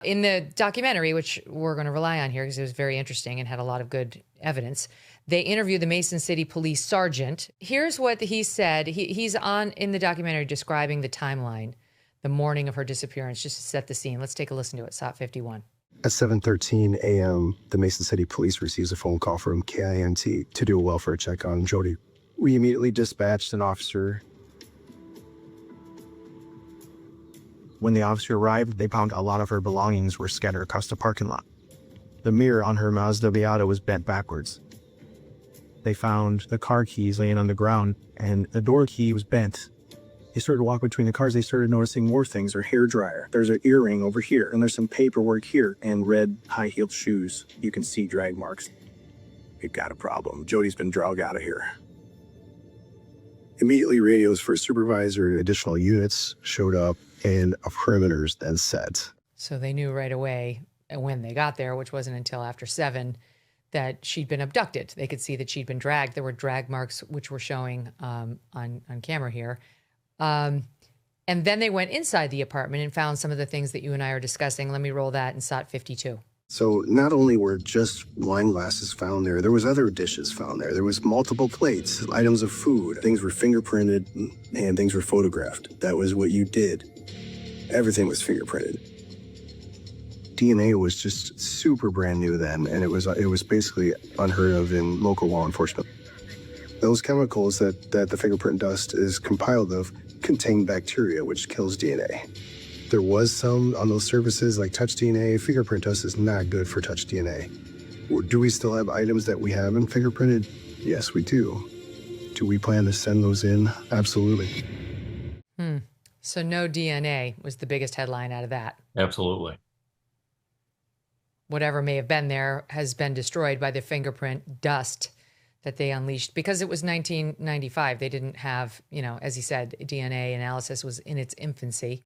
In the documentary, which we're going to rely on here because it was very interesting and had a lot of good evidence, they interviewed the Mason City police sergeant. Here's what he said. He's on in the documentary describing the timeline, the morning of her disappearance, just to set the scene. Let's take a listen to it. SOT 51. At 7:13 a.m., the Mason City police receives a phone call from KINT to do a welfare check on Jodi. We immediately dispatched an officer. When the officer arrived, they found a lot of her belongings were scattered across the parking lot. The mirror on her Mazda Miata was bent backwards. They found the car keys laying on the ground, and the door key was bent. They started to walk between the cars. They started noticing more things. Her hair dryer. There's an earring over here, and there's some paperwork here, and red high-heeled shoes. You can see drag marks. We've got a problem. Jodi's been dragged out of here. Immediately, radios for supervisor, additional units showed up, and a perimeter's then set. So they knew right away when they got there, which wasn't until after 7, that she'd been abducted. They could see that she'd been dragged. There were drag marks, which were showing on camera here. And then they went inside the apartment and found some of the things that you and I are discussing. Let me roll that in SOT 52. So not only were just wine glasses found there was other dishes found there. There was multiple plates, items of food. Things were fingerprinted and things were photographed. That was what you did. Everything was fingerprinted. DNA was just super brand new then, and it was basically unheard of in local law enforcement. Those chemicals that the fingerprint dust is compiled of contain bacteria, which kills DNA. There was some on those surfaces like touch DNA. Fingerprint dust is not good for touch DNA. Do we still have items that we haven't fingerprinted? Yes, we do. Do we plan to send those in? Absolutely. So no DNA was the biggest headline out of that. Absolutely. Whatever may have been there has been destroyed by the fingerprint dust that they unleashed. Because it was 1995, they didn't have, as he said, DNA analysis was in its infancy.